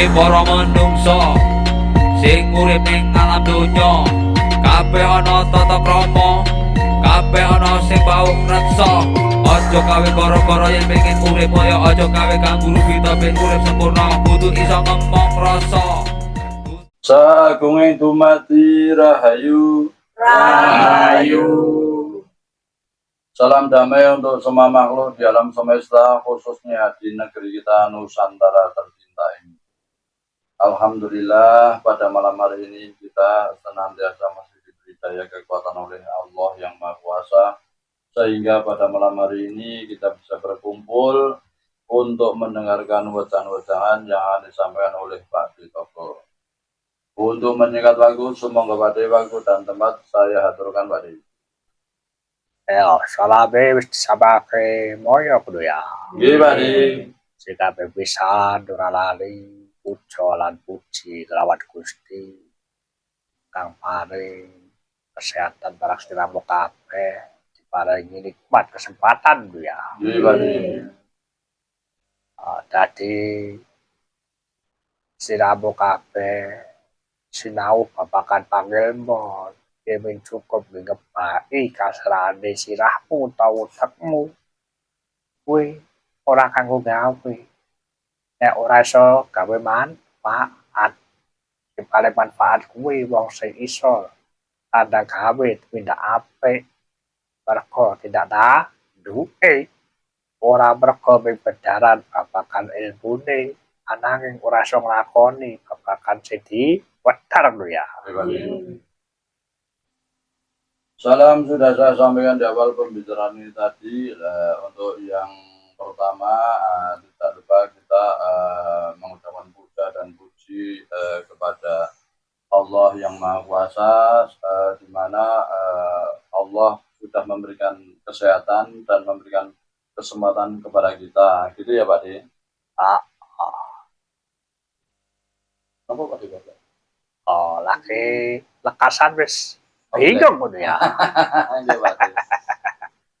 para manungsa sing urip ning alam donya, kabeh ana tata krama, kabeh ana sing bau reksa. Aja gawe gara-gara yen pengen urip kaya aja gawe kang guru kita ben urip sempurna, kudu iso ngomong rasa. Sagung dumadi rahayu. Rahayu. Salam damai untuk semua makhluk di alam semesta, khususnya di negeri kita Nusantara tercinta ini. Alhamdulillah, pada malam hari ini kita senantiasa masih diberi daya kekuatan oleh Allah yang Maha Kuasa, sehingga pada malam hari ini kita bisa berkumpul untuk mendengarkan wejangan-wejangan yang disampaikan oleh Pak Ditoko. Untuk menyingkat waktu, semoga pada waktu dan tempat saya haturkan Pak Di. Salabe wis disabake moyo kudu ya. Nggih, Pak Di. Sikabe pisan ora lali puja lan puji kelawat Gusti kang paring kesehatan barang siramu kabeh, diparingi nikmat kesempatan kudu ya. Nggih, Pak Di. Dadi siramu kabeh sinau babagan pangilmu, yemin cukup ngepai kasrane sirahmu utawa utekmu. Kuwi ora kanggo gawe. Nek ora iso gawe manfaat, sing paling manfaat kuwi wong sing iso tanda gawe tindak apik, merga tindak duwe. Ora merga ming bedaran babagan ilmune, ananging ora iso nglakoni babagan sing diwedhar lho ya. Salam sudah saya sampaikan di awal pembicaraan ini tadi. Untuk yang pertama, tidak lupa kita mengucapkan puja dan puji kepada Allah yang Maha Kuasa, di mana Allah sudah memberikan kesehatan dan memberikan kesempatan kepada kita. Gitu ya Pak Di? Apa Pak Di? Lagi lekasan wis bingung ngono ya. Nggih Pak Di.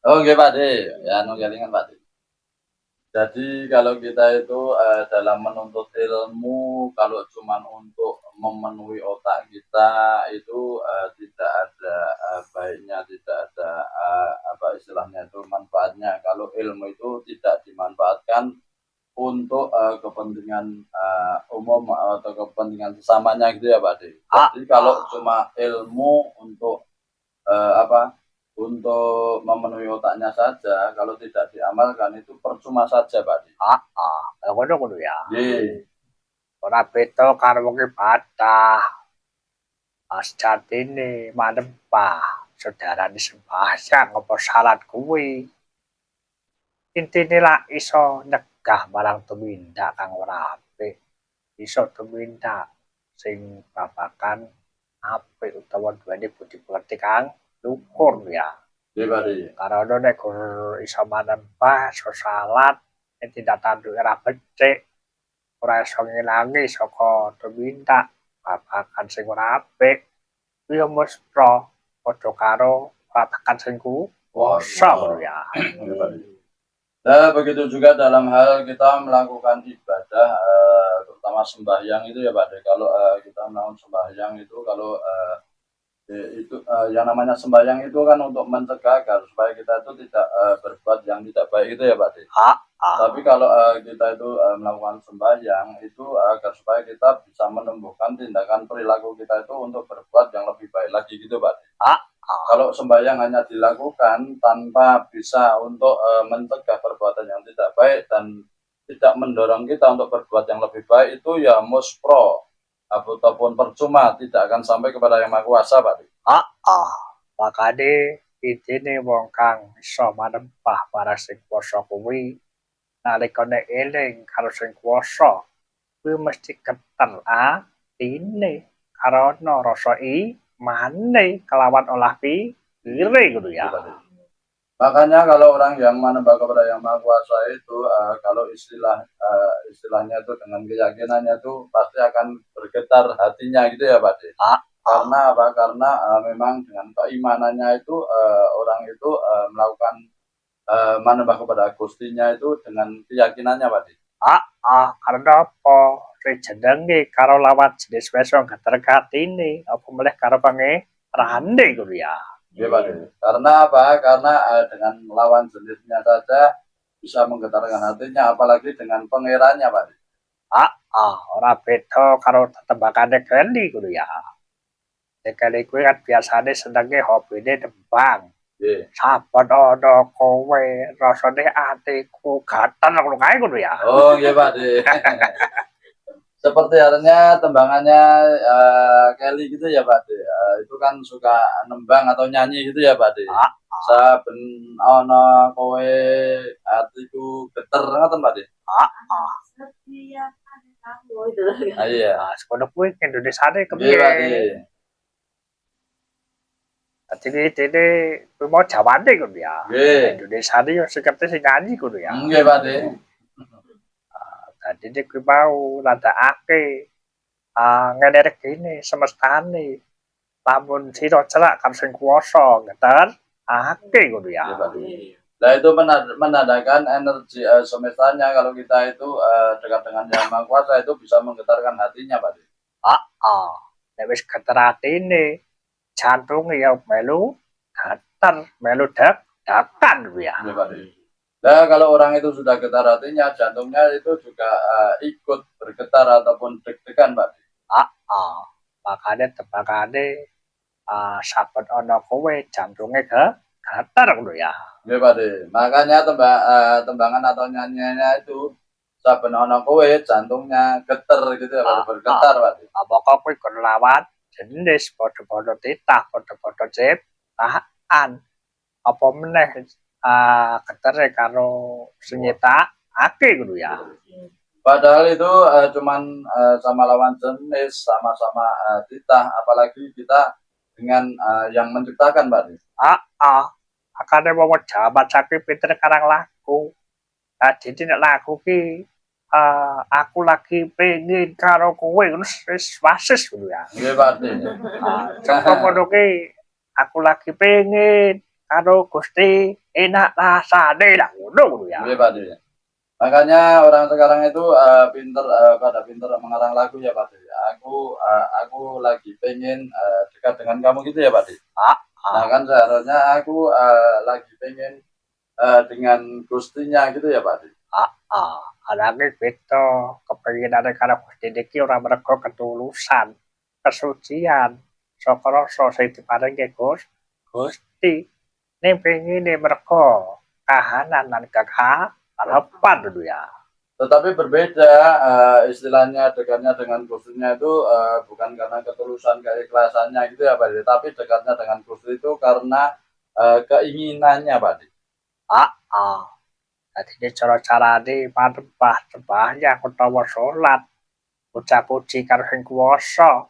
Oh nggih Pak Di, ya nunggalingan Pak Di. Jadi kalau kita itu dalam menuntut ilmu, kalau cuma untuk memenuhi otak kita itu tidak ada baiknya, tidak ada apa istilahnya itu manfaatnya. Kalau ilmu itu tidak dimanfaatkan untuk kepentingan umum atau kepentingan sesamanya gitu ya Pak De. Jadi kalau cuma ilmu untuk untuk memenuhi otaknya saja, kalau tidak diamalkan itu percuma saja Pak De. Ngono ya. Nggih. Ora beda karo wong ibadah. Sejatine manembah saudarane sembahyang apa salat kuwi. Intine lak iso nyegah marang tumindak kang ora apik. Iso tumindak sing babagan apik utawa duweni budi pekerti kang luhur ya. Nggih Pak De. Karena nek iso manembah, iso salat, tindak tanduk ora becik, ora iso ngilangi saka tumindak babagan sing ora apik, kuwi mesra padha karo babagan sing kuwasa ngono ya. Nah, begitu juga dalam hal kita melakukan ibadah, terutama sembahyang itu ya Pak De. Kalau kita melakukan sembahyang itu, kalau yang namanya sembahyang itu kan untuk mencegah agar supaya kita itu tidak berbuat yang tidak baik itu ya Pak De. Tapi kalau kita itu melakukan sembahyang itu agar supaya kita bisa menumbuhkan tindakan perilaku kita itu untuk berbuat yang lebih baik lagi gitu Pak De. Kalau sembahyang hanya dilakukan tanpa bisa untuk mencegah perbuatan yang tidak baik dan tidak mendorong kita untuk berbuat yang lebih baik, itu ya muspro ataupun percuma, tidak akan sampai kepada Yang Maha Kuasa Pak. Makane intine wong kang iso manembah marang sing kuwasa kuwi nalika nek eling karo sing kuwasa kuwi mesti keter atine karena rasa imane kelawan olah pikire ngono ya. Makanya kalau orang yang menembah kepada Yang Maha Kuasa itu kalau istilahnya itu dengan keyakinannya itu pasti akan bergetar hatinya gitu ya Pak De. Karena apa? Karena memang dengan keimanannya itu orang itu melakukan menembah kepada Gustinya itu dengan keyakinannya Pak De. Karena apa? Jenenge karo lawan jenis wis gak tergatine, apa meneh karo pangerane ngono ya. Nggih, Pak. Karena apa? Karena dengan lawan jenisnya saja bisa menggetarkan hatinya, apalagi dengan pangerannya, Pak. Ora beda karo tetembakane Kelly ngono ya. Kelly kuwi kan biasane senenge hobine tembang. Nggih. Saben ana kowe rasane atiku gatel ngono kae ngono ya. Oh, nggih, Pak. Seperti halnya tembangannya Kelly gitu ya, Pak. Itu kan suka nembang atau nyanyi gitu ya, Pak. Saben ana kowe atiku geter ngoten, Pak. Setiap ada kamu itu. Iya. Sekono kuwi Indonesiane Nggih, Pak. kepiye? Dene kuwi mau Jawane ngono ya. Nggih. Indonesiane yo sing ngerti sing nyanyi ngono ya. Nggih, Pak. Dadi kuwi mau randakake ngene rek kene semestane. Lamun sira celak kan sing kuwasa ngeten ake ngono ya. Iya, Pak. Nah, itu menandakan energi semestanya kalau kita itu dekat dengan Yang Maha Kuasa itu bisa menggetarkan hatinya, Pak. Nek wis geter atine, jantung ya melu geter, melu deg-degan ya. Iya, Pak. Nah, kalau orang itu sudah getar hatinya, jantungnya itu juga ikut bergetar ataupun deg-degan, Pak. Makanya tembakane saben ana kowe jantunge geter ngono ya. Iya, Pak. Makanya tembangan atau nyanyiannya itu saben ana kowe jantungnya geter gitu ya, Pak. Bergetar, Pak. Maka kowe kon lawan jenis padha-padha titah, padha-padha ciptaan. Apa meneh getere karo senyita ake ngono ya. Padahal itu cuman sama lawan jenis, sama-sama titah, apalagi kita dengan yang menciptakan, Pak. Akane wong jaman saiki pinter karang lagu. Dadi nek lagu ki aku lagi pengen karo kowe ngono wis wasis ngono ya. Nggih, Pak. Contoh ngono ki aku lagi pengen karo Gusti enak rasane lah ngono ya. Nggih, Pak. Makanya orang sekarang itu pada pinter mengarang lagu ya, Pak. Aku lagi pengen dekat dengan kamu gitu ya, Pak. Nah, kan seharusnya aku lagi pengen dengan Gustinya gitu ya, Pak. Anake beda kepenginane karo Gusti niki ora merga ketulusan, kesucian, saka rasa sing diparingi Gusti. Ning pengine merga kahanan lan harapan dulu ya. Tetapi berbeda istilahnya dekatnya dengan Gustinya itu bukan karena ketulusan keikhlasannya gitu ya, Pak. Tapi dekatnya dengan Gusti itu karena keinginannya, Pak. Dadi cara-carane manembah sembahyang utawa salat, puja-puji karo sing kuwasa.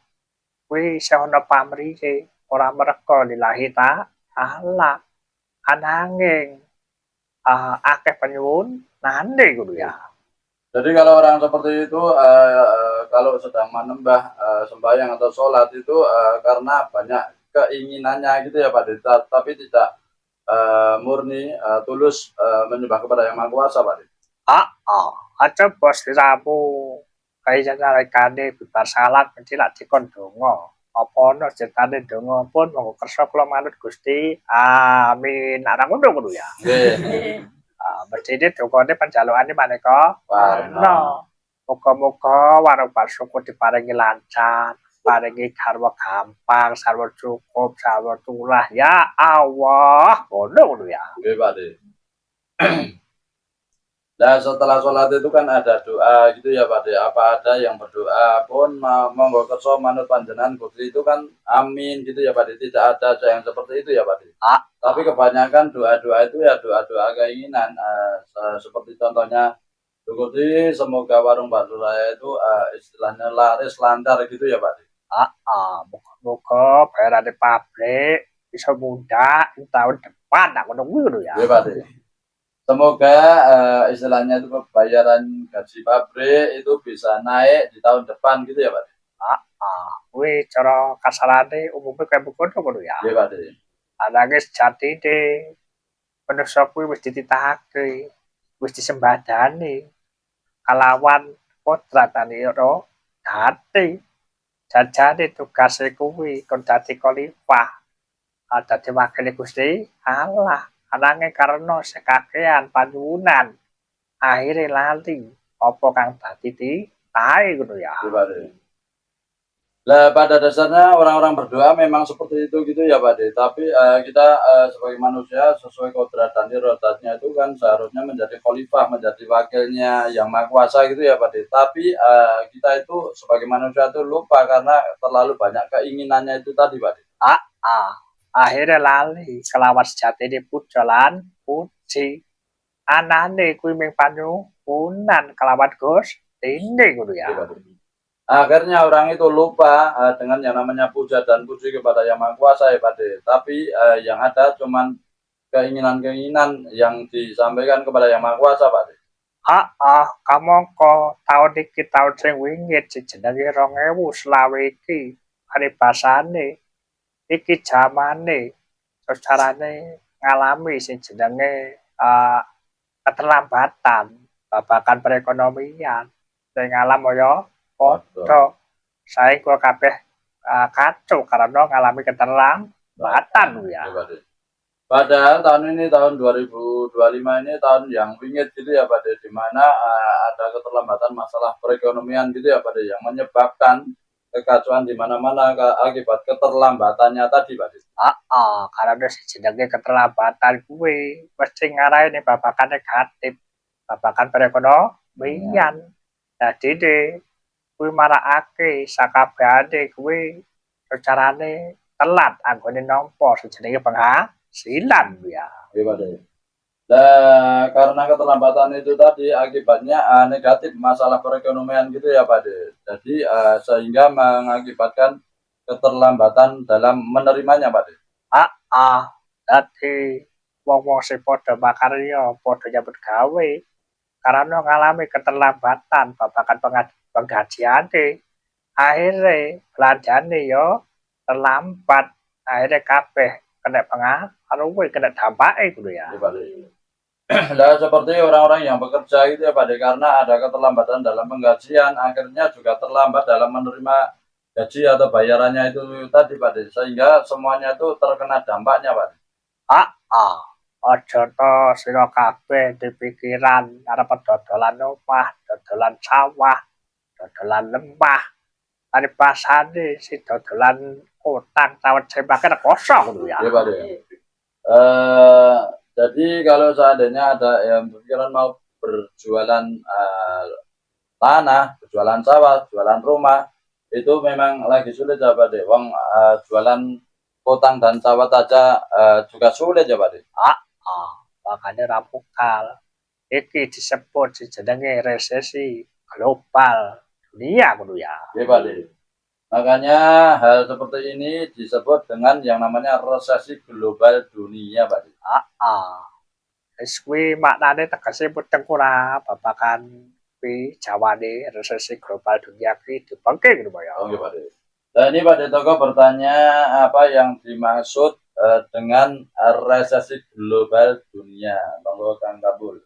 Kuwi isih ana pamrih ora merga lillahi ta'ala. Ananging akeh penyuwun nane ngono ya. Jadi kalau orang seperti itu kalau sedang menembah sembahyang atau sholat itu karena banyak keinginannya gitu ya, Pak. Tapi tidak murni tulus menyembah kepada Yang Maha Kuasa, Pak. Aja bos diramu kaya nalikane bubar salat mesti lak dikon donga. Apa ana cetane donga pun monggo kersa kula manut Gusti. Amin. Ana ngono ya. Nggih. Mestine dongane panjalukane maneka warna. Muga-muga warung Basuku diparingi lancar, paringi garwa gampang, sarwa cukup, sarwa turah ya Allah. Ngono ya. Nggih, Pak. Nah, setelah sholat itu kan ada doa gitu ya, Pak. Apa ada yang berdoa pun monggo kersa manut panjenengan Gusti itu kan amin gitu ya, Pak. Tidak ada yang seperti itu ya, Pak. Tapi kebanyakan doa-doa itu ya doa-doa keinginan seperti contohnya Gusti semoga warung bakso saya itu istilahnya laris lancar gitu ya, Pak. Moga-moga bayarane pabrik bisa mudah tahun depan ngono ya. Iya, Pak. Semoga istilahnya itu pembayaran gaji pabrik itu bisa naik di tahun depan gitu ya, Pak. Kuwi cara kasarane umume kaya ngono ya. Iya, Pak. Ananging sejatine manusa kuwi wis dititahake, wis disembadani kalawan kodratane dadi jajane tugase kuwi kon dadi khalifah dadi wakile Gusti Allah ananging karena sekakean panyuwunan akhire lali apa kang dadi titahe ngono ya. Iya, Pak De. Lah pada dasarnya orang-orang berdoa memang seperti itu gitu ya Pak De. Tapi kita sebagai manusia sesuai kodrat dan irodatnya itu kan seharusnya menjadi khalifah, menjadi wakilnya yang maha kuasa gitu ya Pak De. Tapi kita itu sebagai manusia itu lupa karena terlalu banyak keinginannya itu tadi Pak De. Akhire lali kelawan sejatine puja lan puji anane kuwi mung panyuwunan kelawan Gustine ngono ya. Iya, Pak De. Akhirnya orang itu lupa dengan yang namanya puja dan puji kepada yang maha kuasa ya Pak De. Tapi yang ada cuman keinginan-keinginan yang disampaikan kepada yang maha kuasa Pak De. Kamangka taun iki taun sing wingit jenenge 2020 iki paribasane iki jamane carane ngalami sing jenenge keterlambatan babagan perekonomian sing alam kaya padha saengga kabeh kacau karena ngalami keterlambatan ya. Iya, Pak De. Padahal tahun ini tahun 2025 ini tahun yang wingit gitu ya Pak De, di mana ada keterlambatan masalah perekonomian gitu ya Pak De yang menyebabkan kekacauan di mana-mana akibat keterlambatannya tadi Pak De. Karena jenenge keterlambatan kuwi mesti ngarani babagan negatif, babagan perekonomian. Dadi kuwi marakake sakabehane kuwi carane telat anggone nampa jenenge penghasilan ya. Iya Pak De. Nah, karena keterlambatan itu tadi akibatnya negatif masalah perekonomian gitu ya Pak De. Jadi sehingga mengakibatkan keterlambatan dalam menerimanya Pak De. Dadi wong-wong sing padha makarya, padha nyambut gawe karena ngalami keterlambatan babagan penggajiane. Akhire belanjane yo terlambat, akhire kabeh kena pengaruhe, kena dampake ngono ya. Iya Pak De. Nah, seperti orang-orang yang bekerja itu ya Pak De, karena ada keterlambatan dalam penggajian, akhirnya juga terlambat dalam menerima gaji atau bayarannya itu tadi Pak De, sehingga semuanya itu terkena dampaknya Pak De. Aja to sira kabeh dipikiran arep dodolan omah, dodolan sawah, dodolan lembah. Paribasane si dodolan utang tawet sembake kosong ngono ya. Iya Pak De. Jadi kalau seandainya ada yang berpikiran mau berjualan tanah, berjualan sawah, jualan rumah, itu memang lagi sulit ya Pak De. Wong jualan utang dan sawah aja juga sulit ya Pak De. Makanya rapukal. Iki disebut jenenge resesi global dunia ngono ya. Iya Pak De. Makanya hal seperti ini disebut dengan yang namanya resesi global dunia Pak De. Wis kuwi maknane tegese mudeng ora babagan kuwi jawane resesi global dunia kuwi dibangke ngono ya. Oke Pak De. Nah ini Pak De Toko bertanya apa yang dimaksud dengan resesi global dunia, Monggo Kang Kabul.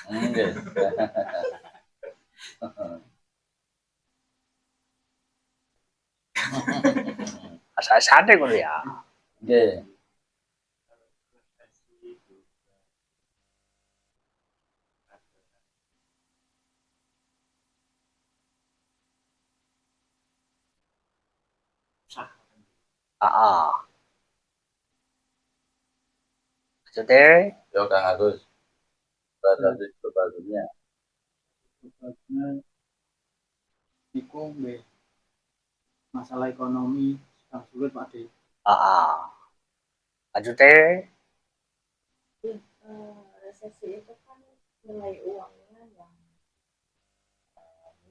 Oke. Asal-asale ngono ya. Oke. Maksudnya Yo Kang Agus. Resesi global dunia. Iku mbek masalah ekonomi sedang sulit Pak De. maksudnya Resesi itu kan nilai uangnya yang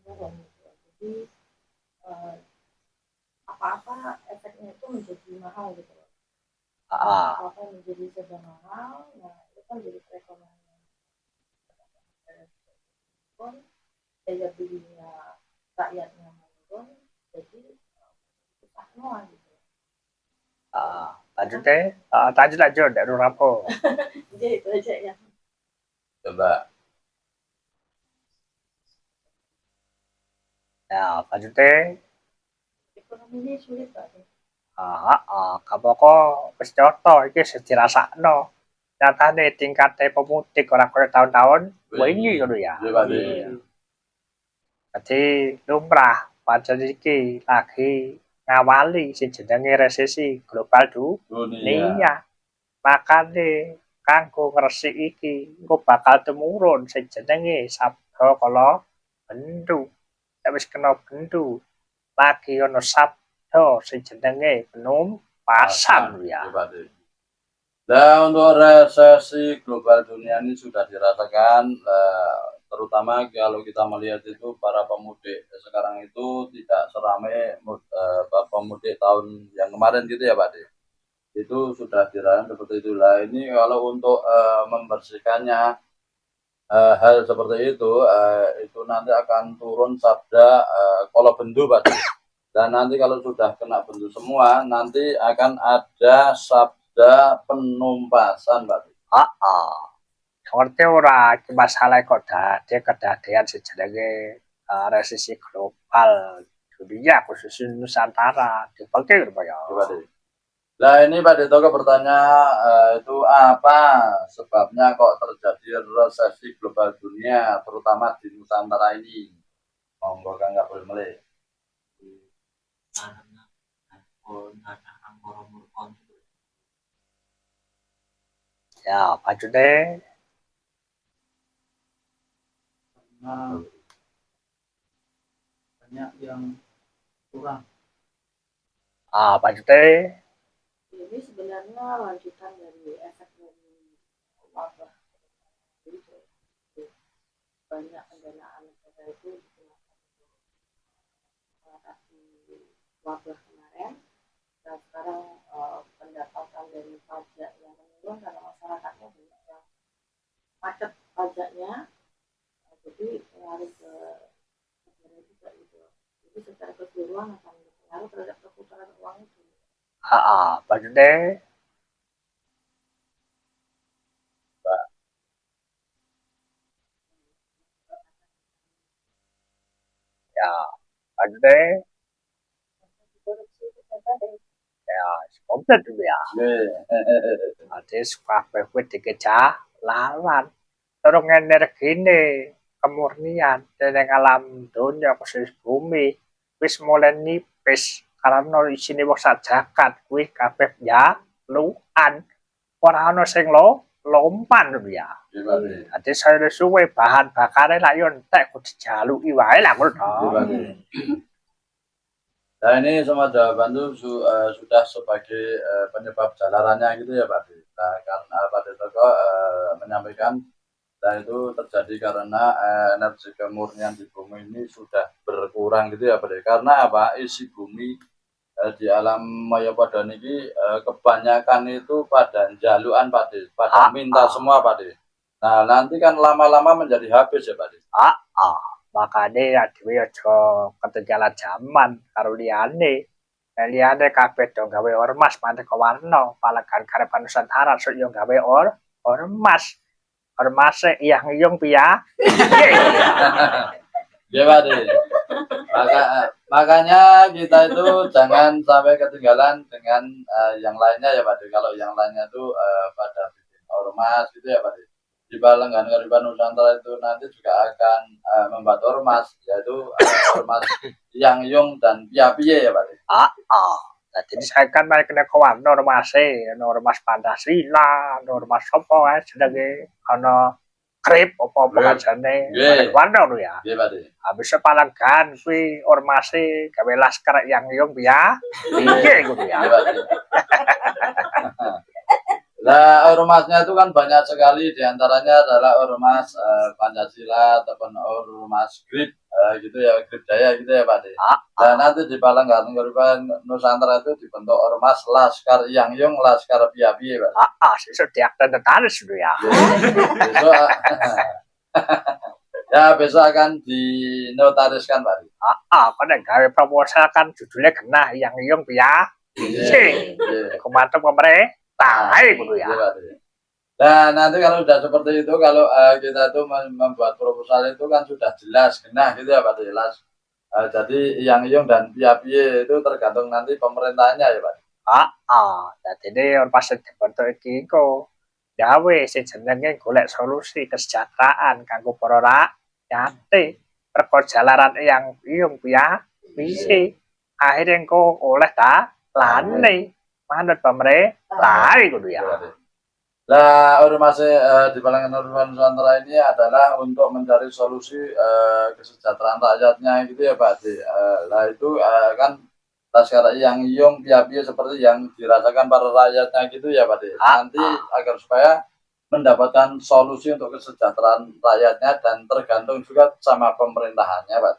menurun gitu. Jadi apa-apa efeknya itu menjadi mahal gitu loh. Apa yang menjadi serba mahal, nah itu kan jadi perekonomian pun daya belinya rakyatnya menurun, jadi susah semua gitu. maksudnya lanjut ndak rapo. Jadi itu aja ya. Coba. Ya, maksudnya Ekonomi ini sulit Pak. kamu kok wis nyoto iki wis dirasakno. Nyatane tingkate pemudik ora kaya tahun-tahun wingi ngono ya. Iya, Pak. Jadi lumrah pancen iki lagi ngawali sing jenenge resesi global dunia. Makane kanggo ngresik iki engko bakal temurun sing jenenge sabda kala bendu. Nek wis kena bendu lagi ana sabda sing jenenge penumpasan ya. Iya, Pak. Nah, untuk resesi global dunia ini sudah dirasakan, terutama kalau kita melihat itu para pemudik sekarang itu tidak seramai pemudik tahun yang kemarin gitu ya Pak De. Itu sudah dirasakan seperti itulah. Ini kalau untuk membersihkannya hal seperti itu nanti akan turun sabda kalau bendu Pak De. Dan nanti kalau sudah kena bendu semua, nanti akan ada sabda penumpasan, Pak. Ngerti ora iki masalah kok kedadean sing jenenge resesi global dunia khusus Nusantara. Dipake ya. Nah ini Pak Dito bertanya itu apa sebabnya kok terjadi resesi global dunia terutama di Nusantara ini? Monggo Kang nggak boleh mulai. Ya, maksudnya Karena banyak yang kurang. maksudnya Ini sebenarnya lanjutan dari efek dari wabah. Jadi banyak pendanaan negara itu digunakan untuk mengatasi wabah kemarin. Dan sekarang pendapatan dari pajak yang menurun karena masyarakatnya banyak yang macet pajaknya, jadi pengaruh ke negara juga gitu. Jadi secara keseluruhan akan berpengaruh terhadap perputaran uang itu. maksudnya ya, maksudnya ya, komplit dulu ya. Jadi suka kuwi dikejalan. Terus energine kemurnian dening alam donya khusus bumi wis mulai nipis karena isine wong sak jagat kuwi kabeh ya luan ora ana sing lompan lho ya. Dadi saya suwe bahan bakare lak yo entek kudu dijaluki wae lah ngono. Nah ini semua jawaban itu sudah sebagai penyebab jalarannya gitu ya Pak. Nah karena Pak Dito menyampaikan dan itu terjadi karena energi kemurnian di bumi ini sudah berkurang gitu ya Pak. Karena apa? Isi bumi di alam maya pada niki kebanyakan itu pada jaluan Pak, pada minta semua Pak. Nah nanti kan lama-lama menjadi habis ya Pak. Makane ya dhewe aja ketinggalan jaman karo liyane. Liyane kabeh do gawe ormas maneka warna, palagan karepan Nusantara sok yo gawe ormas. Ormase iyang-iyung piya? Ya Pak. Makanya kita itu jangan sampai ketinggalan dengan yang lainnya ya Pak. Kalau yang lainnya itu pada bikin ormas gitu ya Pak. Di Balenggan Kariban Nusantara itu nanti juga akan membuat ormas, yaitu ormas yang yung dan piye-piye ya Pak. Jadi saya kan naik kena kawan ormas Pancasila, ormas sopo jenenge ana krip apa jane warna lho ya. Nggih Pak. Habis Palanggan kuwi ormase gawe laskar yang yung piye ngono ya. Nah, ormasnya itu kan banyak sekali, diantaranya adalah ormas Pancasila ataupun ormas GRIP gitu ya, GRIP Jaya gitu ya Pak. Dan nanti di Palanggan Kariban Nusantara itu dibentuk ormas Laskar Yang Yung, Laskar Piye Pak. Sesuk diakten tetanis dulu ya. Besok ya besok akan dinotariskan Pak. Kan gawe proposal kan judulnya kena yang yung piye. Sing mantep pemerintah. Gitu ya. Nah nanti kalau sudah seperti itu, kalau kita itu membuat proposal itu kan sudah jelas kena gitu ya Pak. Jelas Jadi yang Iyong dan piye-piye itu tergantung nanti pemerintahnya ya Pak. Dadi ne pas dibentuk iki engko gawe sing jenenge golek solusi kesejahteraan kanggo para rakyate. Perko jalaran yang iyung piye akhire engko oleh dalane manut pemerintah ngono ya. Nah, ormas di Balangan Urban Nusantara ini adalah untuk mencari solusi kesejahteraan rakyatnya gitu ya Pak. Lah itu kan Laskar yang Iyong piye-piye seperti yang dirasakan para rakyatnya gitu ya Pak. Nanti agar supaya mendapatkan solusi untuk kesejahteraan rakyatnya dan tergantung juga sama pemerintahannya Pak.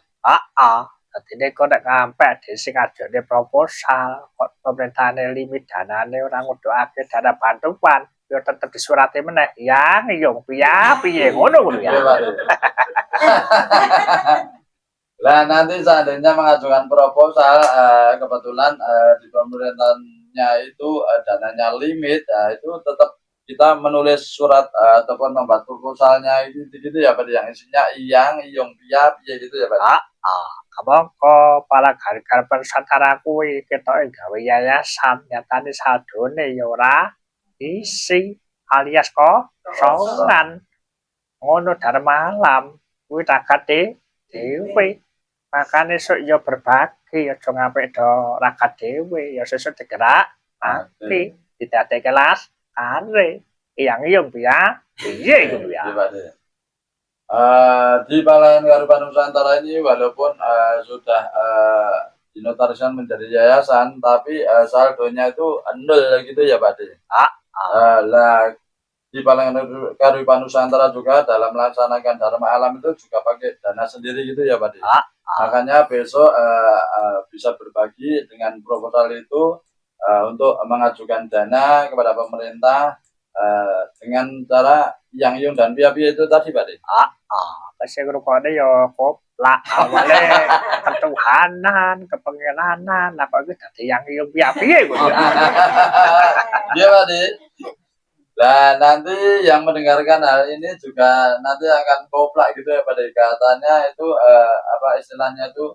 Dadi nek kok nek ngampe sing ajone proposal kok pemerintahane limit danane ora ngudhukake dana bantuan ya tetep disurati meneh yang iyung piye ngono ya. Iya, Pak. Lah nanti seandainya mengajukan proposal kebetulan di pemerintahannya itu dananya limit, itu tetap kita menulis surat ataupun membuat proposalnya itu gitu ya Pak yang isinya yang iyong piye gitu ya Pak. Kamangka para gargar Nusantara kuwi ketoke gawe yayasan nyatane saldone ya ora isi alias kosongan. Ngono Darmalam kuwi rakyate dhewe. Makane sok ya berbagi aja ngapik do rakyat dhewe ya sesuk digerak ati didadekake are yang iyung piye ngono ya. Iya, Pak. Di Balangan Urban Nusantara ini walaupun sudah dinotariskan menjadi yayasan, tapi saldonya itu nol gitu ya Pak. Lah di Balangan Urban Nusantara juga dalam melaksanakan Dharma Alam itu juga pakai dana sendiri gitu ya Pak. Makanya besok bisa berbagi dengan proposal itu untuk mengajukan dana kepada pemerintah dengan cara yang Iyung dan piye-piye itu tadi Pak. Kasi ngrungokne ya koplak awale ketuhanan, kepengiranan, apa iki dadi yang iyung piye ngono. Iya Pak. Nah nanti yang mendengarkan hal ini juga nanti akan koplak gitu ya Pak. Katanya itu apa istilahnya itu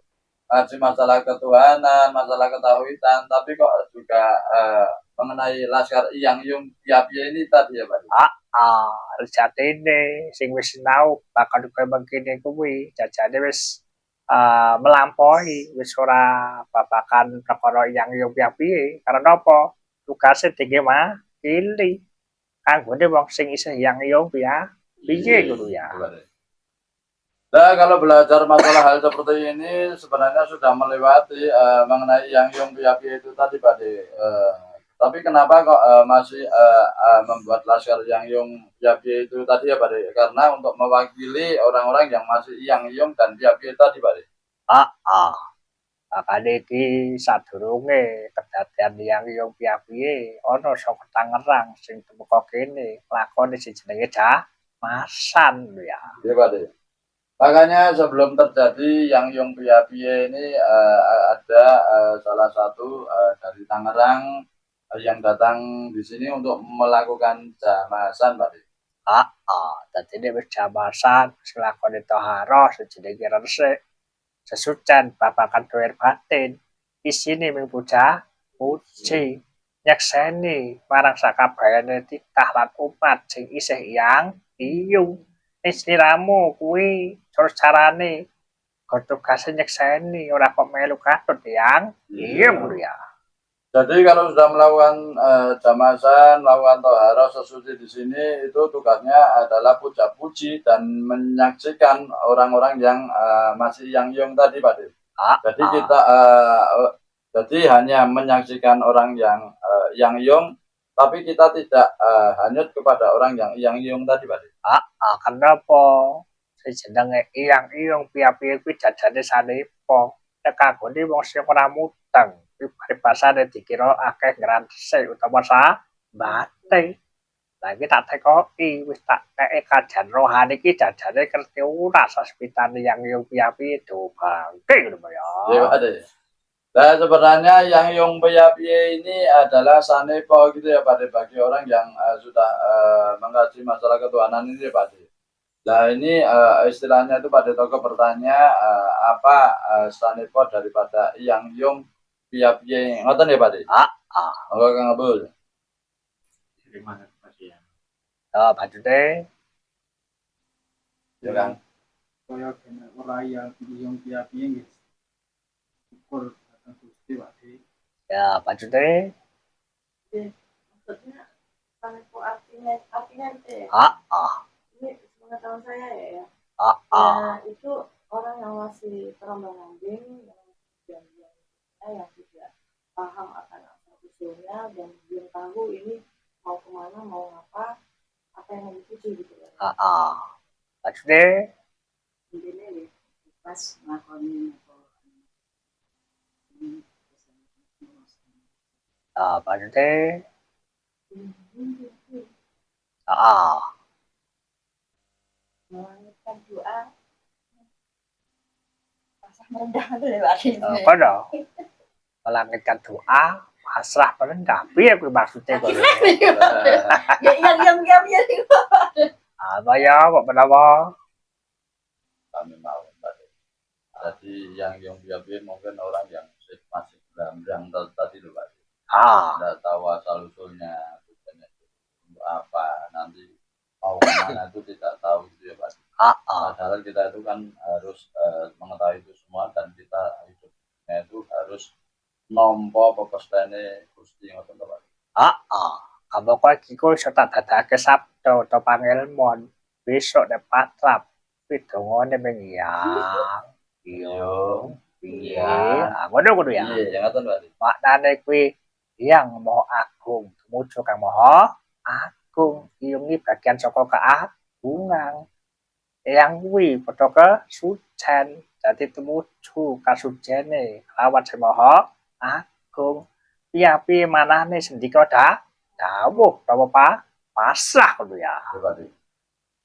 ngaji masalah ketuhanan, masalah ketauhidan, tapi kok juga mengenai Laskar yang Iyung piye-piye ini tadi ya Pak. Sejatine sing wis sinau bakal kaya mengkene kuwi jajane wis melampaui wis ora babakan perkara yang yo piye karena apa tugase tinggi makili kanggone wong sing isih yang yo piye ngono ya. Nah kalau belajar masalah hal seperti ini sebenarnya sudah melewati mengenai yang Iyung piye-piye itu tadi Pak. Tapi kenapa kok masih membuat Laskar yang Iyung piye-piye itu tadi ya Pak? Karena untuk mewakili orang-orang yang masih yang Iyung dan piye-piye tadi Pak. Makane iki sadurunge kedadian yang Iyung piye-piye ana saka Tangerang sing tumeka kene lakone sing jenenge Masan ya. Iya Pak. Makanya sebelum terjadi yang Iyung piye-piye ini ada salah satu dari Tangerang yang datang di sini untuk melakukan jamasan Pak. Dadi nek wis jamasan lakone tahara sejenenge resik sesucen babakan doer batin isine mung puji nyekseni marang sakabehane titah lan umat sing isih yang iyung istiramu kuwi carane tugase nyekseni ora kok melu katut yang iyung ya. Jadi kalau sudah melakukan jamasan, melakukan tohara sesuci di sini itu tugasnya adalah puja-puji dan menyaksikan orang-orang yang masih yang Iyung tadi Pak. Jadi kita jadi hanya menyaksikan orang yang Iyung, tapi kita tidak hanyut kepada orang yang Iyung tadi Pak. Kenapa sing jenenge yang Iyung piye-piye kuwi jajane sanepa nek kanggone wong sing ora muteng peribasane dikira akeh ngrantese utawa bate. Lah iki tak tekoki wis tak keke kajian rohani iki jajane kerti ora saspitane yang Iyung piye-piye do bangke ngono ya. Iya Pak. Nah sebenarnya yang Iyung piye-piye ini adalah sanepa gitu ya Pak bagi orang yang sudah mengkaji masalah ketuhanan ini Pak. Nah ini istilahnya itu pada toko bertanya apa sanepot daripada yang yung piye ngoten ya Pak De. Monggo Kang Abul. Terima kasih ya. Maksudnya Ya Kang. Kaya kena ora yang piye nggih. Syukur datang Gusti Pak De. ya maksudnya Maksudnya Sanepo artinya itu ya. Ini sepengetahuan saya ya. Ya itu orang yang masih terombang-ambing, yang tidak paham akan asal usulnya dan belum tahu ini mau kemana, mau ngapa, apa yang mau dituju gitu ya. maksudnya Intinya ya pas ngakoni maksudnya melangitkan doa pasrah merendah itu ya Pak. apa dong melangitkan doa pasrah merendah piye kuwi maksudnya kok Ya yang apa ya kok menapa Kami mau Pak De. Jadi yang yung piye mungkin orang yang masih berambang tadi loh Pak De. Tidak tahu asal usulnya tujuannya itu untuk apa nanti mau kemana itu tidak tahu gitu ya Pak. Padahal kita itu kan harus mengetahui itu semua dan kita hidupnya itu harus nompo pepestane Gusti ngoten to Pak. kamu kok iku iso tak dadake sabda utawa pangelmon besok nek patrap pidongone mengyang iya ngono kudu ya Iya, ngoten Pak. maknane kuwi yang maha agung tumuju kang maha agung iungi bagian saka keagungan yang kuwi padha kesucen dadi tumuju kasujene lawan sing maha agung piye manane sendika dawuh apa pasrah kudu ya Ya, Pak.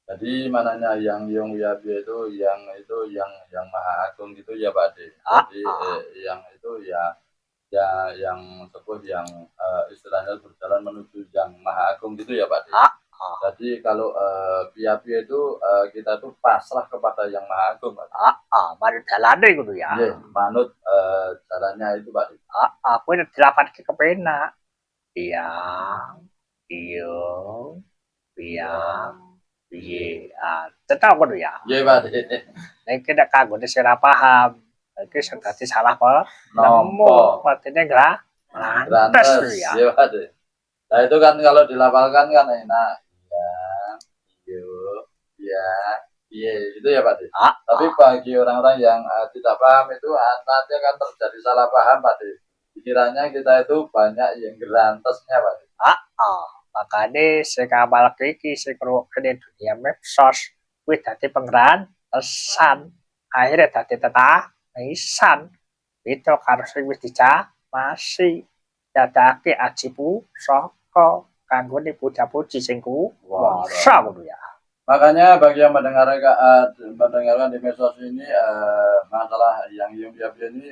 Jadi mananya yang yung ya itu yang maha agung gitu ya Pak. Jadi yang itu ya yang sepuh yang istilahnya berjalan menuju yang maha agung gitu ya Pak. Jadi kalau piye itu kita tuh pasrah kepada yang maha agung Pak. manut dalane kudu ya Iya, manut jalannya itu Pak. kuwi nek dilapatke kepenak iya piye tetep kudu ya Iya Pak. nek nek kanggone sing ora paham iki sing dadi salah Nompo. artine lantes Rantes ya ya Pak. Nah itu kan kalau dilafalkan kan enak. Ya, iya itu ya Pak. Tapi bagi orang-orang yang tidak paham itu nanti akan terjadi salah paham Pak. Pikirannya kita itu banyak yang gerantesnya Pak. makane sing amal iki sing kene dunia medsos kuwi dadi pengrantesan akhirnya dadi tetahisan itu karo sing wis dicamasi dadake ajibu saka kanggone puja-puji sing kuwasa ngono ya Makanya bagi yang mendengarkan di medsos ini masalah yang ini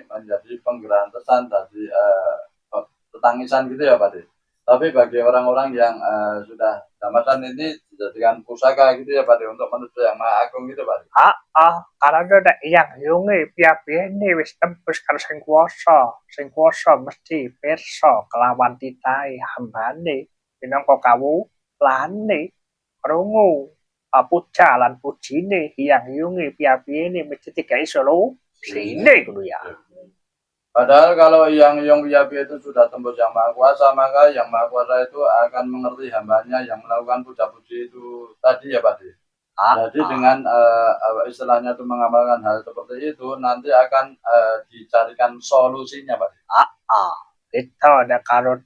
menjadi penggerantesan dari tetangisan gitu ya Pak. Tapi bagi orang-orang yang sudah jamasan ini dijadikan pusaka gitu ya Pak untuk menuju yang maha agung gitu Pak. karena nek yang yunge piye-piyene wis tembus karo sing kuwasa mesti pirsa kelawan titahe hambane minangka kawulane krungu puja lan pujine yang yunge piye-piyene mesti digawe solusine kudu ya Padahal kalau yang piye itu sudah tembus yang maha kuasa, maka yang maha kuasa itu akan mengerti hambanya yang melakukan puja-puji itu tadi ya Pak. Jadi dengan istilahnya itu mengamalkan hal seperti itu nanti akan dicarikan solusinya Pak. itu nek karo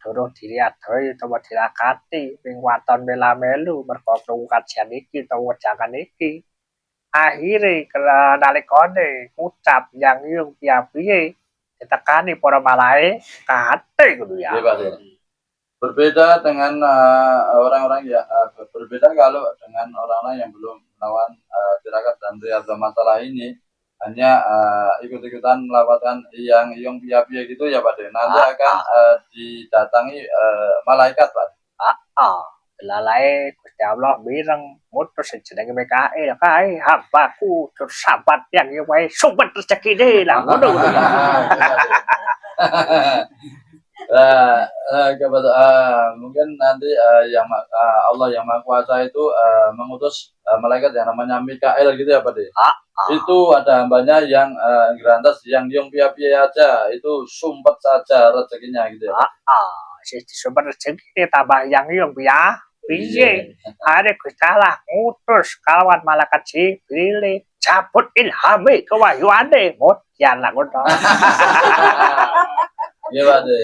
durung diliathi utawa dirakati ping waton mela-melu merga krungu kajian iki utawa wejangan iki akhire nalikane ngucap yang yung piye ditekani para malaikat kudu ya Iya Pak. Berbeda dengan orang-orang ya berbeda kalau dengan orang-orang yang belum melawan tirakat dan riyadhah masalah ini hanya ikut-ikutan melawatkan yang piye gitu ya Pak. Nanti akan didatangi malaikat Pak. Lalai Gusti Allah mireng ngutus sing jenenge Mikail kae hambaku tur sahabat yang wae sumpet rezekine lah ngono ya. Mungkin nanti Allah yang Maha Kuasa itu mengutus malaikat yang namanya Mikail gitu ya Pak De. Itu ada hambanya yang gerantas yang pia-pia aja itu sumpet saja rezekinya gitu ya. Si sumpet rezekine tambah yang ya. Piye? Are Gusti Allah ngutus kalawan malaikat Jibril cabut ilhame kewahyuane modyan lah ngono. Iya Pak De.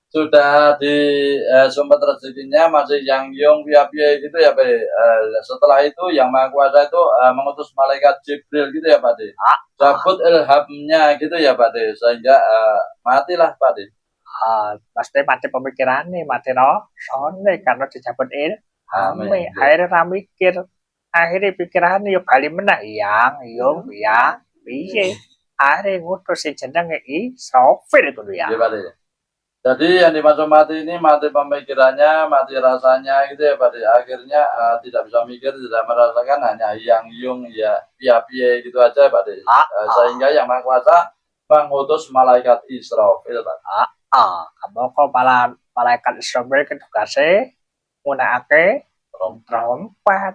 Sudah di sumber rezekinya masih yang pia-pia gitu ya Pak De. Setelah itu yang Maha Kuasa itu mengutus malaikat Jibril gitu ya Pak De. Cabut ilhamnya gitu ya Pak De, sehingga matilah Pak De. Pasti mati pemikirannya, mati rasane karena dicabut ilhame. Amin. Akhirnya mikir, akhirnya pikirannya yo bali meneh yang ya piye. Akhirnya ngutus sing jenenge Israfil ngono ya. Iya Pak De. Jadi yang dimaksud mati ini mati pemikirannya, mati rasanya gitu ya Pak De. Akhirnya tidak bisa mikir, tidak merasakan, hanya yang ya pia-pia gitu aja Pak De. Sehingga yang Maha Kuasa mengutus malaikat Israfil Pak. Kamu kok malaikat Israfil ke tugasnya nggunakake trompet.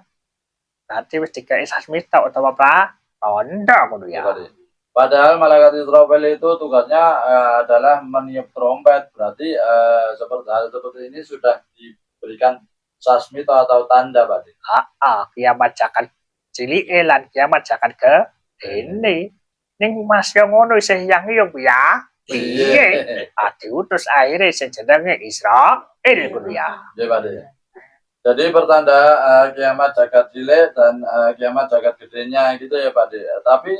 Nanti wis dikai sasmita utawa pratandha ngono ya. Iya, Pak De. Padahal malaikat Israfil itu tugasnya adalah meniup trompet. Berarti hal seperti ini sudah diberikan sasmita atau tanda Pak De. Kiamat jakan cilik lan kiamat jakan ke ini. Ning Mas yo ngono isih yang yo ya. Piye? Diutus akhirnya sing jenenge Israfil ngono ya. Iya Pak De. Jadi pertanda kiamat jagat cilik dan kiamat jagat gedenya gitu ya Pak De. Tapi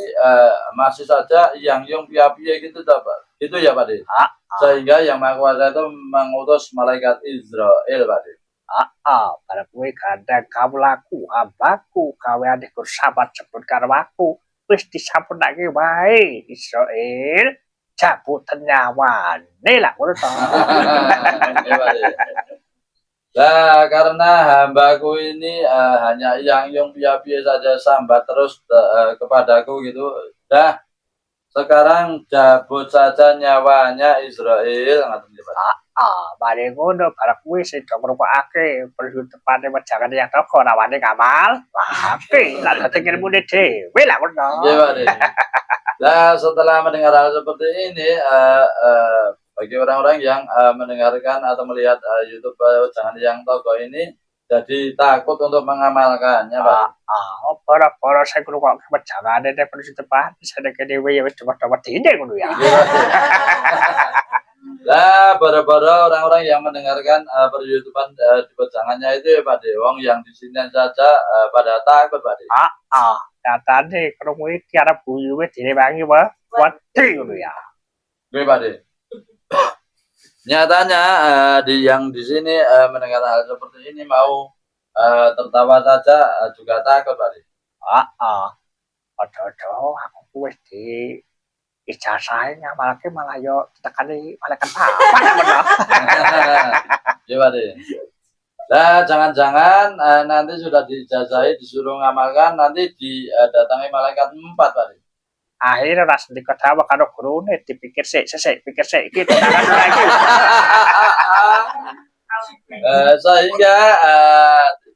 masih saja yang pia-pia gitu Pak. Gitu ya Pak De. Sehingga yang Maha Kuasa itu mengutus malaikat Israel Pak De. Para kowe kadang kawulaku, hambaku, kaweane kur sahabat sebut karo aku, wis disampunake wae Israel cabut nyawane lah ngono to. Iya, Pak De. Nah, karena hambaku ini hanya yang pia-pia saja sambat terus kepadaku gitu. Dah, sekarang cabut saja nyawanya Israel. Mari ngono para kowe sing do ngrupakake perhutepane wejangan yang toko rawane ngamal. Oke, lan dadi ilmune dhewe lah ngono. Iya, Pak De. Nah, setelah mendengar hal seperti ini, bagi orang-orang yang mendengarkan atau melihat YouTube jangan yang toko ini, jadi takut untuk mengamalkannya, Pak. Para saya ngrungokne wejangane nek perlu tepat sadeke dhewe ya wis dawa-dawa dene ngono ya. Lah, bara-bara orang-orang yang mendengarkan per-YouTubean di wejangannya itu ya, Pak De. Wong yang di sini saja pada takut, Pak De. Nyatane krungu iki arep buyuwe direwangi wae wedi ngono ya. Oke, Pak De. Nyatanya yang di sini mendengar hal seperti ini mau tertawa saja juga takut, Pak De. Odo-odo aku wis di ijazah ngamalke malah yo ditekani malaikat papan ngono. Ya, Pak De. Nah, jangan-jangan nanti sudah dijazahi disuruh ngamalkan, nanti didatangi malaikat 4, Pak De. Akhirnya ras diketawa karo gurune dipikir sik iki tenangan lagi. Sehingga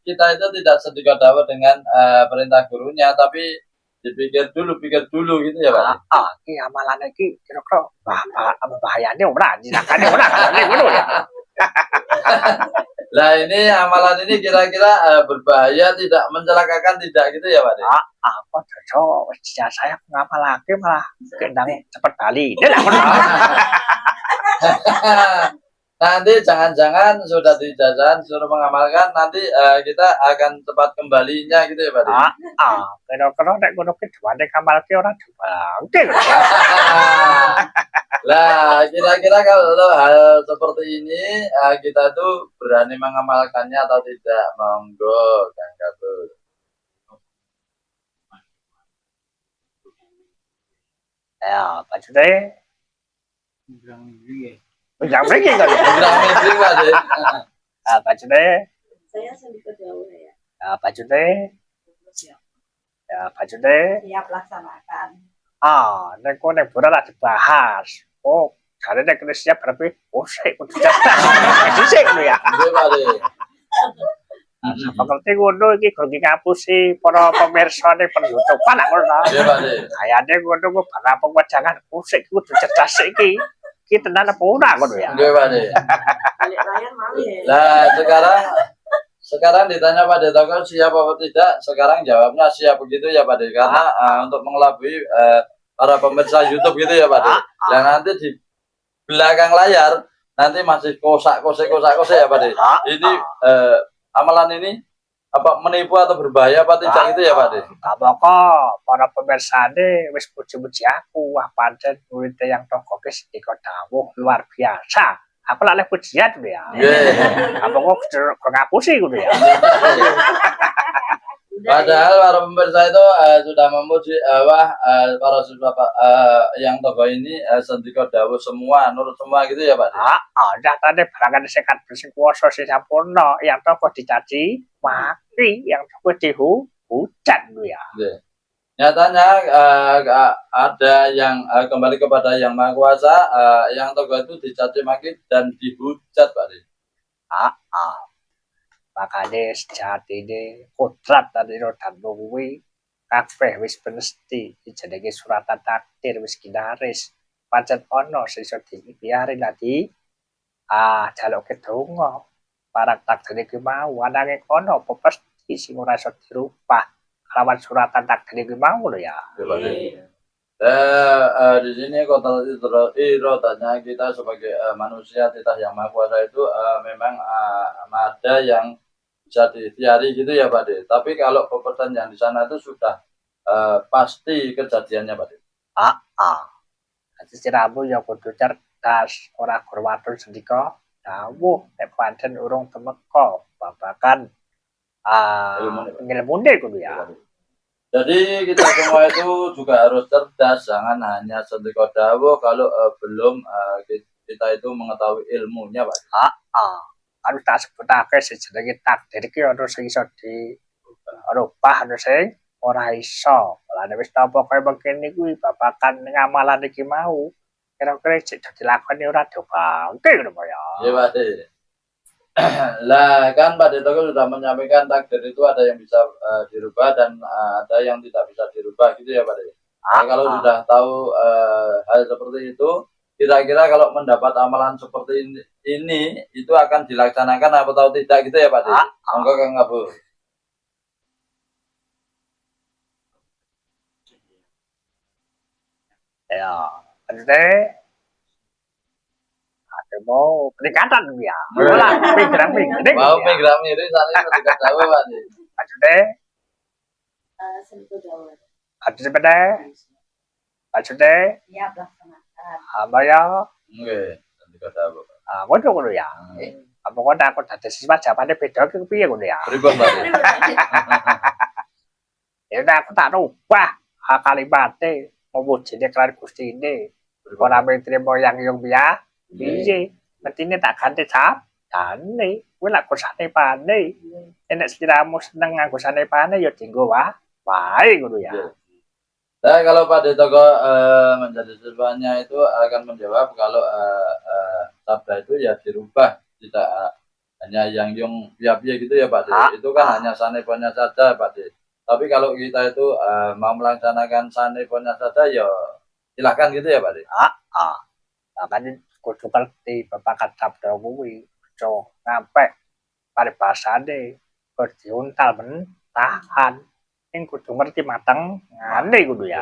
kita itu tidak sedikit dapat dengan perintah gurunya, tapi dipikir dulu gitu ya Pak. Iki amalan iki kira-kira bahayane ora jinakane ora ngono ya. Lah ini amalan ini kira-kira berbahaya tidak, mencelakakan tidak gitu ya Pak? Apa cocok wis saya ngamalake malah kendang cepet bali. Lah ngono. Nanti jangan-jangan sudah dijajah suruh mengamalkan, nanti kita akan cepat kembalinya gitu ya Pak? Kira-kira nek ngono ki duwane ngamalke ora dibangke. Lah, kira-kira kalau hal seperti ini kita tuh berani mengamalkannya atau tidak? Monggo, Kang Kabul. Ya, maksudnya Bilang ini Ujang mriki kok ya. Berani sih Pak. Maksudnya Saya Sandika Dawa ya. Ya baju deh, Siap. ya baju deh. Siap laksanakan. Nek kok nek bola lah dibahas. Oh, karena nek kena siap berarti sik kudu cerdas. Sik lho ya. Nggih, Pak De. Pengerti ngono iki gur ngapusi para pemirsa ning penutupan lak ngono. Nggih, Pak De. Kayane ngono kok bakal pewajangan sik kudu cerdas sik iki. Iki tenan apa ora ngono ya. Nggih, Pak De. Balik layar malu ya. Nah, sekarang ditanya Pak De Toko siap apa tidak? Sekarang jawabnya siap begitu ya Pak De. Karena untuk mengelabui para pemirsa YouTube gitu ya Pak De. Dan nanti di belakang layar nanti masih kosak ya Pak De. Ini amalan ini apa menipu atau berbahaya apa tidak gitu ya Pak De? Kapoko para pemirsa ini wis puji-puji aku. Wah pancen murid yang toko ki sedika dawuh luar biasa. Aku lak lek pujian lho ya. Nggih. Apa kok ngapusi ngono ya. Padahal para pemirsa itu sudah memuji para siswa yang tokoh ini Sandika Dawa semua, nurut semua gitu ya Pak De? Nyatane barangan sekat bersih kuasa sing sampurna yang toko dicaci maki yang toko dihujat lho ya. Nggih. Nyatanya ada yang kembali kepada yang Maha Kuasa, yang tokoh itu dicaci maki dan dihujat Pak De. Makanya sejatine kodrat dari rodan kuwi kabeh wis mesti dijenenge suratan takdir wis ginaris. Pancen ana sing iso dibiarin lagi jaluke donga. Parang takdir iki mau ananging ana apa mesti sing ora iso dirubah. Lawan suratan takdir iki mau lho ya. Di sini kota irodatnya kita sebagai manusia kita yang Maha Kuasa itu memang ada yang bisa diikhtiari gitu ya Pak De. Tapi kalau pepesan yang di sana itu sudah pasti kejadiannya Pak De. Dadi siramu ya kudu cerdas, ora gurwatul sendika dawuh nek pancen urung temeka babakan ilmune kudu ya. Jadi kita semua itu juga harus cerdas, jangan hanya Sandika Dawa kalau belum kita itu mengetahui ilmunya Pak. Harus tak sebutake sejenenge takdir iki ana sing iso dirubah ana sing ora iso. Lah nek wis tampa kaya mengkene kuwi babakan ngamalan iki mau kira-kira cek dilakoni ora dobangke ngono ya. Iya Pak De. Lah kan Pak De Toko sudah menyampaikan takdir itu ada yang bisa dirubah dan ada yang tidak bisa dirubah gitu ya Pak De. Nah, kalau sudah tahu hal seperti itu, kira-kira kalau mendapat amalan seperti ini itu akan dilaksanakan apa tahu tidak gitu ya Pak De? Monggo Kang Abu. Ya, ente mau peningkatan ya. Ora pikiran ini. Mau program ini saling Sandika Dawa Pak De. Maksudnya Sandika Dawa. ada sepeda, maksudnya Siap laksanakan. apa ya? Nggih, Sandika Dawa. Ngono ya. Apa kok aku dadi siswa jawabane beda ki piye ngono ya. Pripun Pak De? Ya udah aku tak rubah kalimate mewujine kelan Gusti ini. Ora mentrimo yang biya. Piye? Metine tak ganti sabdane. Kuwi lak kusane pane. Enek sliramu seneng nganggo sanepane ya dienggo wae ngono ya. Nah, kalau Pak De Toko menjadi siswanya itu akan menjawab kalau sabda itu ya dirubah, tidak hanya yang piye gitu ya Pak De. Itu kan hanya saneponya saja Pak De. Tapi kalau kita itu mau melaksanakan saneponya saja ya silakan gitu ya Pak De. Makanya kudu ngerti babakan sabda kuwi aja ngampe paribasane kok diuntal mentahan. Yang kudu ngerti mateng ngene kudu ya.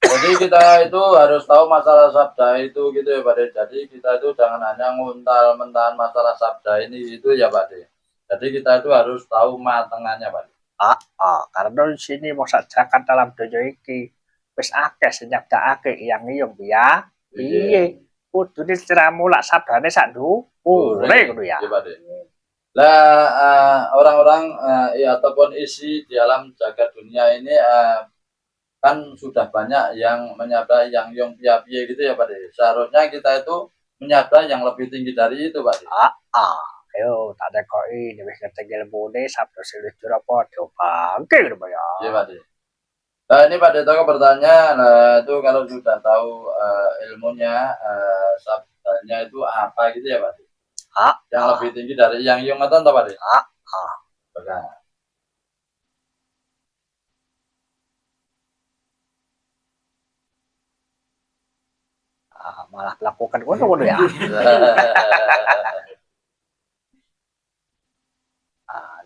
Jadi kita itu harus tahu masalah sabda itu gitu ya Pak De. Jadi kita itu jangan hanya nguntal mentahan masalah sabda ini itu ya Pak De. Jadi kita itu harus tahu matengannya Pak De. Karena di sini masajakan dalam dojo iki wis akeh sing nyabdakake yang ya. Piye? Kudu diceramu lak sabdane sak dhuwure ngono ya. Iya Pak De. Lah orang-orang ya ataupun isi di alam jagat dunia ini kan sudah banyak yang menyabda yang piye gitu ya Pak De. Seharusnya kita itu menyabda yang lebih tinggi dari itu Pak De. Ayo tak tekoi wis ngerti ilmune sabda silujur apa diobangke ngono Pak ya. Iya Pak De. Nah ini Pak De Toko bertanya, nah itu kalau sudah tahu ilmunya, sabdanya itu apa gitu ya Pak De? Ah, Yang lebih tinggi dari yang Yung atau Pak De? ah. Bukan. Malah melakukan ngono ya.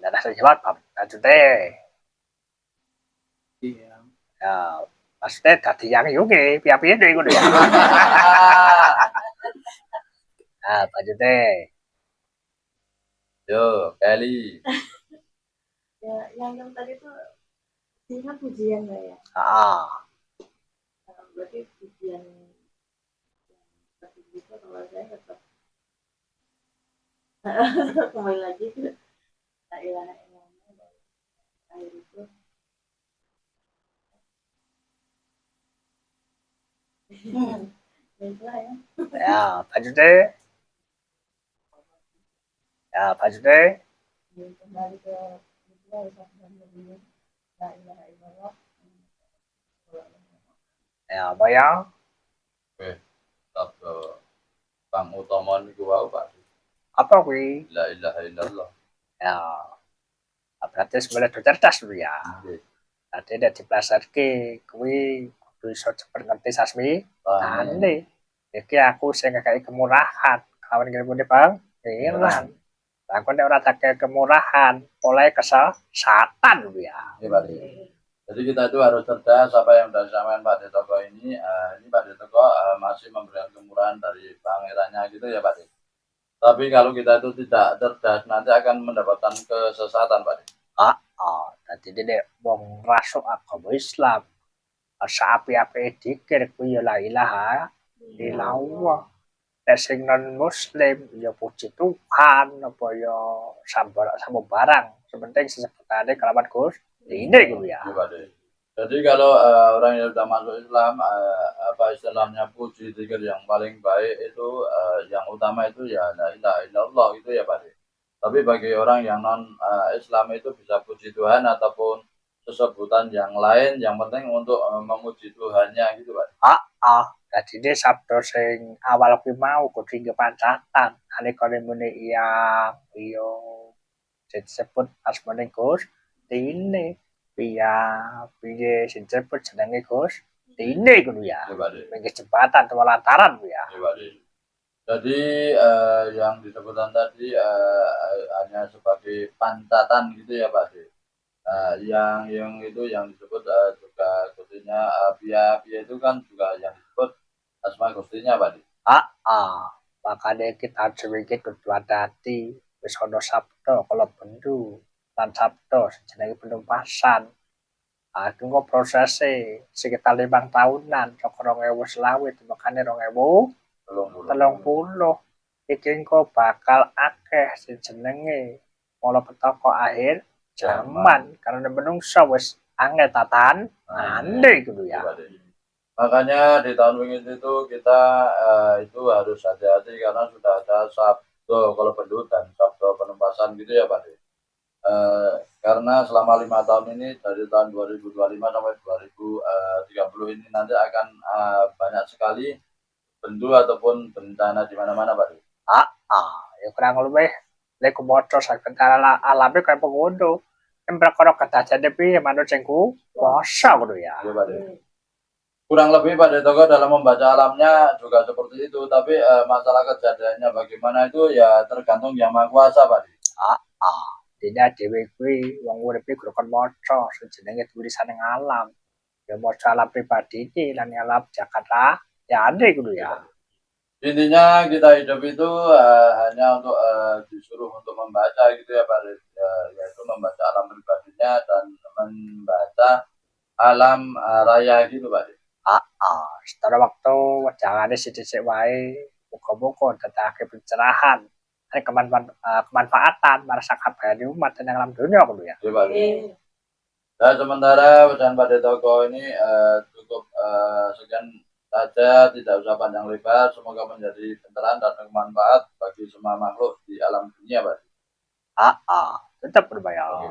Dadah sejawat Pak. Lanjutnya. Iya. Ya, maksudnya dadi yang yo nggih, piye-piye dhewe ngono ya. Lanjutnya. Yo, Kelly. Ya, yang tadi tuh ingat pujian nggak ya? Berarti pujian seperti itu kalau saya tetap kembali lagi ke la ilaha illallah akhir itu itulah ya. Ya, lanjutnya. Ya, lanjutnya. Kembali ke la ilaha illallah. Ya, apa ya? Sabda Bang Utomo niku wau Pak De. Apa kuwi? La ilaha illallah. Ya, berarti sebenarnya cerdas dulu ya. Nggih. Tadi udah dipelajari kuwi kudu iso cepet ngerti sasmi. Ane, iki aku sing ngekeki kemurahan. Kawan ngene Bang, ilang. Aku nek ora tak kemurahan, oleh kesesatan dulu ya. Iya Pak De. Jadi kita itu harus cerdas apa yang sudah disampaikan Pak De Toko ini. Ini Pak De Toko masih memberikan kemurahan dari pangerannya gitu ya Pak De. Tapi kalau kita itu tidak cerdas nanti akan mendapatkan kesesatan Pak De. Dadi nek wong rasuk agama Islam, api-api dikir kuwi ya la ilaha illallah. Nek sing non muslim ya puji Tuhan apa ya barang. Sepenting sesebutane kelawan Gusti gitu ya. Iya Pak De. Jadi kalau orang yang sudah masuk Islam, apa istilahnya puji zikir yang paling baik itu yang utama itu ya la ilaha illallah itu ya Pak De. Tapi bagi orang yang non Islam itu bisa puji Tuhan ataupun sesebutan yang lain, yang penting untuk memuji Tuhannya gitu Pak De. Dadi ini sabda sing awal kuwi mau kudu kepancatan. Nalikane muni iya disebut asmane Gustine. Piye sing disebut jenenge Gustine kudu ya. Iya Pak De. Pinggir jembatan atau lantaran kuwi ya. Iya Pak De. Jadi yang disebutkan tadi hanya sebagai pancatan gitu ya Pak De. Yang itu yang disebut juga gustinya Pia itu kan juga yang disebut asma gustinya Pak De. Makanya kita sedikit kudu hati wis ana sabda kalau bendu lan sabda jenenge penumpasan. Itu kok prosese sekitar 5 tahunan saka 2020 makane 2030 iki engko bakal akeh sing jenenge mula petaka akhir zaman karena menungso wis angel tatan ande gitu ya. Makanya di tahun ini itu kita itu harus hati-hati karena sudah ada sabda kalau penduduk dan sabda penumpasan gitu ya Pak De. Karena selama 5 tahun ini dari tahun 2025 sampai 2030 ini nanti akan banyak sekali bendu ataupun bencana di mana-mana Pak De. Ya kurang lebih lek maca sakentara alame kaya pengondo. Perkara kedajane piye manut sing kuwasa ngono ya. Iya Pak De. Kurang lebih Pak De Toko dalam membaca alamnya juga seperti itu, tapi masalah kejadiannya bagaimana itu ya tergantung Yang Maha Kuasa Pak De. Tidak dhewe kuwi wong uripe kudu kon maca sing jenenge tulisan ning alam. Ya maca alam pribadi iki lan alam Jakarta ya ade kudu ya. Intinya kita hidup itu hanya untuk disuruh untuk membaca gitu ya Pak De. Yaitu membaca alam pribadinya dan membaca alam raya gitu Pak De. Setelah waktu jangane sithik-sithik wae muga-muga dadake pencerahan kemanfaatan marasa kabeh umat ing alam dunia kudu ya. Iya Pak De. Nah sementara pesan Pak De Toko ini cukup sekian saja, tidak usah panjang lebar. Semoga menjadi pencerahan dan bermanfaat bagi semua makhluk di alam dunia, Pak. Tetap berbayar.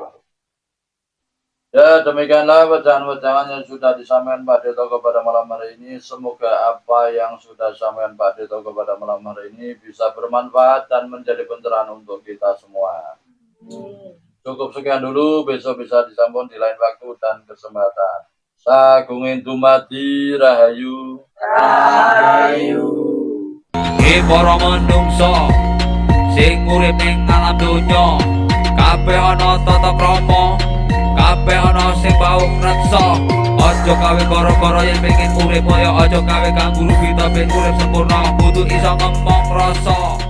Ya, demikianlah wejangan-wejangan yang sudah disampaikan Pak Deto kepada malam hari ini. Semoga apa yang sudah disampaikan Pak Deto kepada malam hari ini bisa bermanfaat dan menjadi pencerahan untuk kita semua. Cukup sekian dulu, besok bisa disambung di lain waktu dan kesempatan. Sagungin dumadi rahayu. Para menungso sing urip ning alam donya, kabeh ana tata krama, kabeh ana sing bau reksa. Aja gawe gara-gara yen pengen urip kaya aja gawe kanggo rugi tapi urip sempurna kudu iso ngomong rasa.